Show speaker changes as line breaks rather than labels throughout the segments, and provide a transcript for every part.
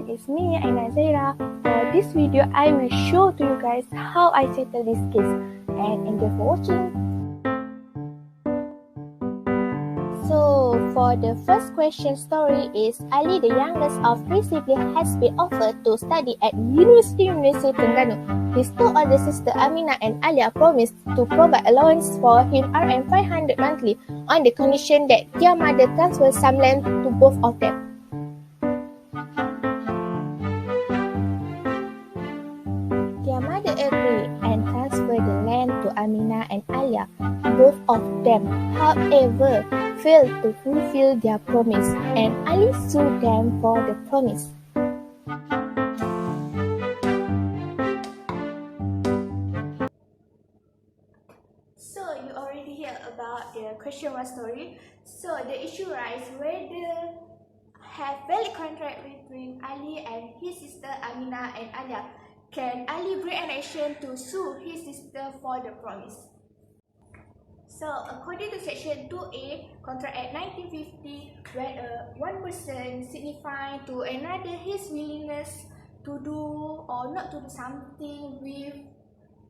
name is Mia and Azaira. For this video, I will show to you guys how I settle this case. And enjoy for watching. So, for the first question story is Ali, the youngest of three siblings, has been offered to study at University Terengganu. His two older sisters, Amina and Alia, promised to provide allowance for him Rm 500 monthly on the condition that their mother transfers some land to both of them. Their mother agreed and transferred the land to Amina and Alia. Both of them, however, failed to fulfill their promise, and Ali sued them for the promise. So you already hear about the question 1 story. So the issue arises whether have valid contract between Ali and his sister Amina and Alia. Can Ali bring an action to sue his sister for the promise? So, according to Section 2A, Contract Act 1950, when one person signifies to another his willingness to do or not to do something with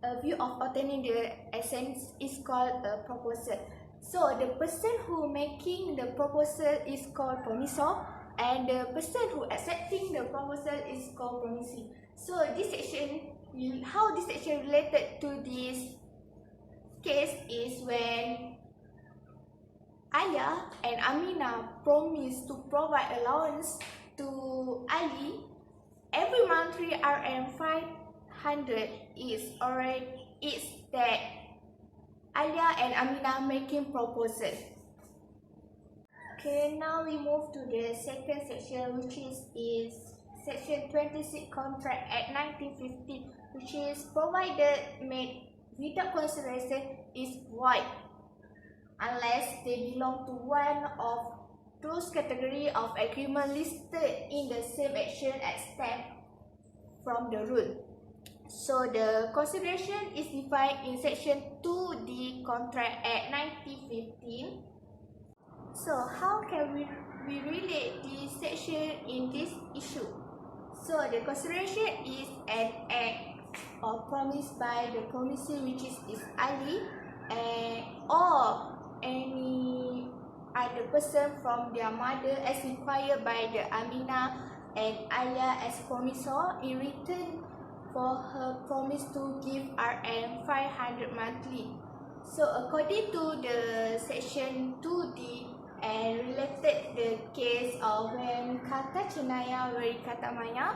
a view of obtaining the assent is called a proposal. So, the person who making the proposal is called promisor, and the person who accepting the proposal is called promisee. So, this section, how this section related to this case is when Alia and Amina promise to provide allowance to Ali every monthly Rm 500 is that Alia and Amina making proposal. Okay, now we move to the second section, which is Section 26 Contract Act 1950, which is provided made without consideration is void unless they belong to one of those categories of agreement listed in the same action as stem from the rule. So the consideration is defined in Section 2D Contract Act 1915. So how can we relate this section in this issue? So the consideration is an act or promised by the promisee, which is Ali, or any other person from their mother as required by the Amina and Alia as promisor in return for her promise to give Rm 500 monthly. So according to the section 2D and related the case of when kata cenayang beri kata maya,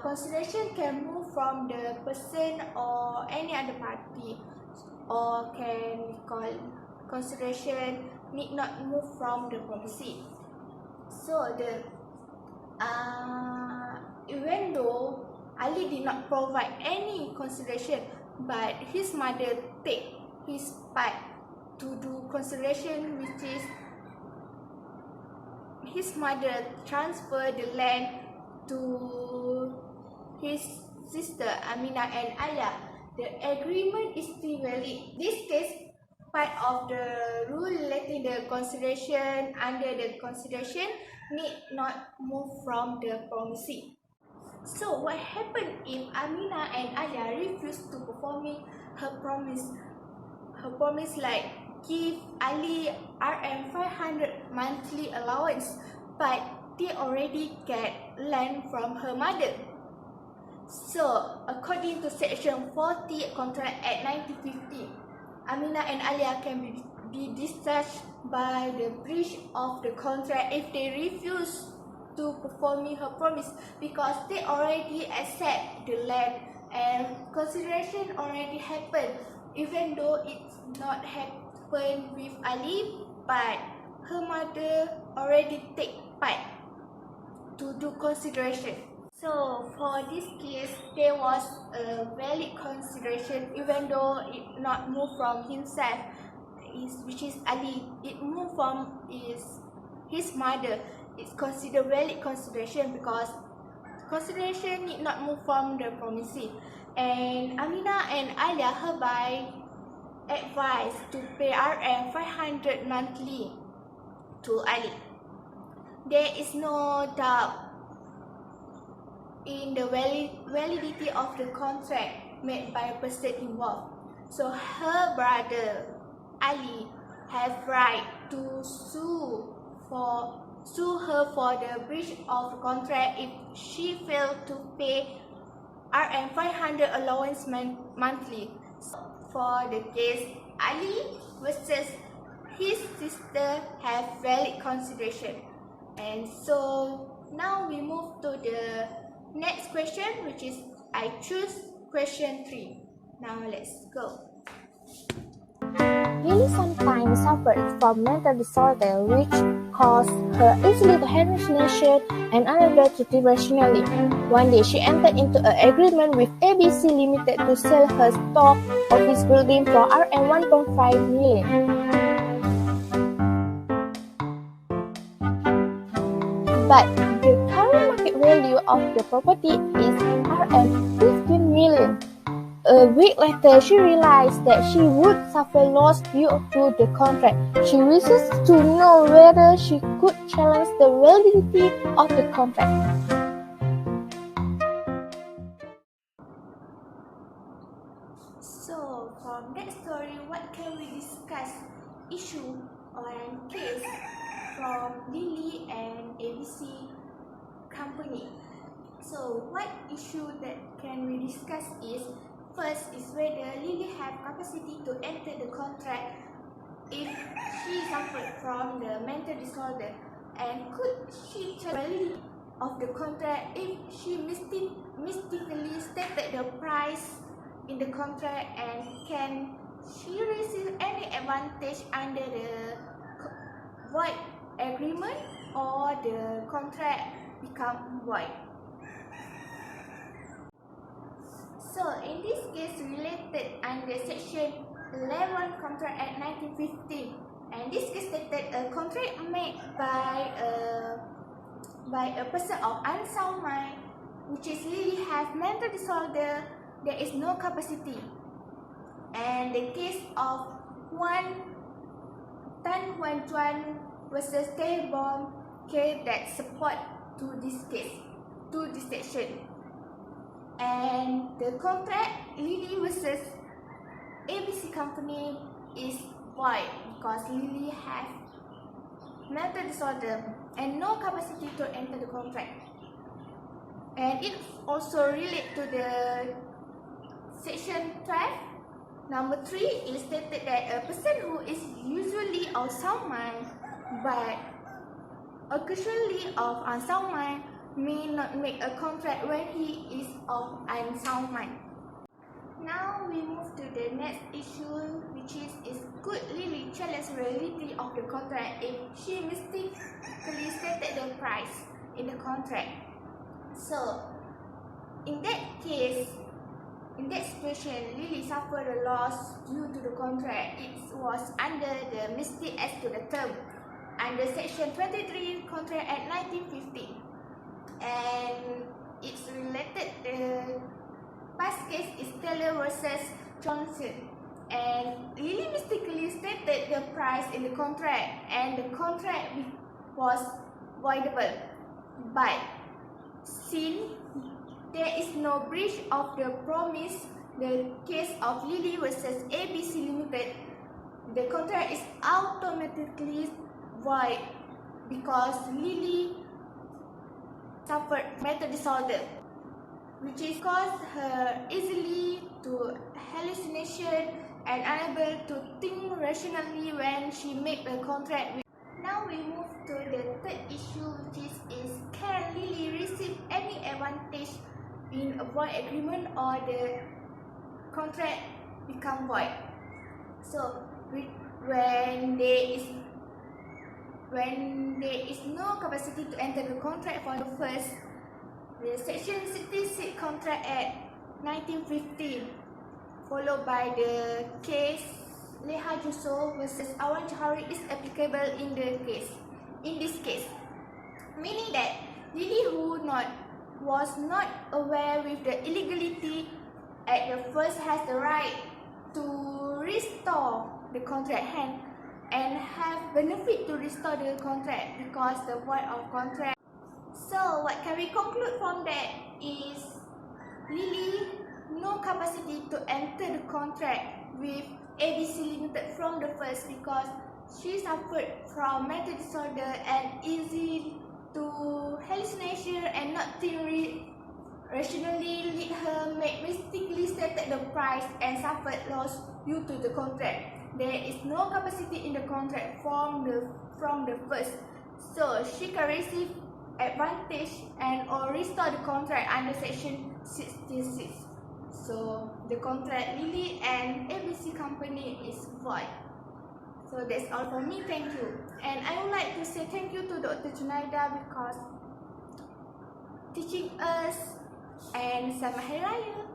consideration can move from the person or any other party, or can we call consideration need not move from the promisee. So the even though Ali did not provide any consideration, but his mother take his part to do consideration, which is his mother transfer the land to his sister Amina and Alia, the agreement is still valid. This case part of the rule relating the consideration under the consideration need not move from the promisee. So what happened if Amina and Alia refuse to performing her promise? Her promise like give Ali Rm 500 monthly allowance, but they already get land from her mother. So, according to Section 40 Contract Act 1950, Amina and Alia can be discharged by the breach of the contract if they refuse to performing her promise, because they already accept the land and consideration already happened, even though it's not happened with Ali, but her mother already take part to do consideration. So for this case, there was a valid consideration, even though it not moved from himself, which is Ali. It moved from his mother. It's considered valid consideration because consideration need not move from the promisee. And Amina and Alia hereby advised to pay Rm 500 monthly to Ali. There is no doubt in the validity of the contract made by a person involved. So her brother Ali have right to sue her for the breach of contract if she failed to pay Rm 500 allowance monthly. So for the case, Ali versus his sister have valid consideration. And so now we move to the next question, which is I choose question 3. Now let's go.
Lily sometimes suffered from mental disorder, which caused her easily to hallucinate and unable to think rationally. One day, she entered into an agreement with ABC Limited to sell her stock office building for Rm 1.5 million. But the current market value of the property is Rm 15 million. A week later, she realized that she would suffer loss due to the contract. She wishes to know whether she could challenge the validity of the contract.
So from that story, what can we discuss issue or case from Lily and ABC company? So what issue that can we discuss is, first is whether Lily have capacity to enter the contract if she suffered from the mental disorder, and could she check the validity of the contract if she mystically stated the price in the contract, and can she receive any advantage under the void agreement or the contract become void. So in this case related under section 11 Contract Act 1915, and this case stated a contract made by a person of unsound mind, which is Lily have mental disorder, there is no capacity. And the case of Tan Huan Chuan versus Taebom case that support to this case, to this section. And the contract Lily versus ABC company is void because Lily has mental disorder and no capacity to enter the contract. And it also relates to the section 12. Number 3 is stated that a person who is usually of sound mind but occasionally of unsound mind may not make a contract when he is of unsound mind. Now we move to the next issue, which is could Lily challenge the validity of the contract if she mistakenly stated the price in the contract? So in that case, in that situation, Lily suffered a loss due to the contract. It was under the mistake as to the term under section 23 Contract Act 1915, and it's related. The past case is Taylor versus Johnson, and Lily mistakenly stated the price in the contract, and the contract was voidable. But since there is no breach of the promise, the case of Lily versus ABC Limited, the contract is automatically void because Lily suffered mental disorder, which is caused her easily to hallucination and unable to think rationally when she made a contract. Now we move to the third issue, which is can Lily receive any advantage in a void agreement or the contract become void? So when there is no capacity to enter the contract for the first, the section 66 Contract Act 1915, followed by the case Leha Juso versus Awan Johari is applicable in this case, meaning that Lily who was not aware with the illegality at the first has the right to restore the contract and have benefit to restore the contract because the void of contract. So what can we conclude from that is Lily no capacity to enter the contract with ABC Limited from the first because she suffered from mental disorder and easy to hallucination and not think rationally lead her make mistakenly stated the price and suffered loss due to the contract. There is no capacity in the contract from the first, so she can receive advantage and or restore the contract under section 66. So the contract Lily and ABC company is void. So that's all for me, thank you. And I would like to say thank you to Dr. Junaida because teaching us, and Selamat Hari Raya.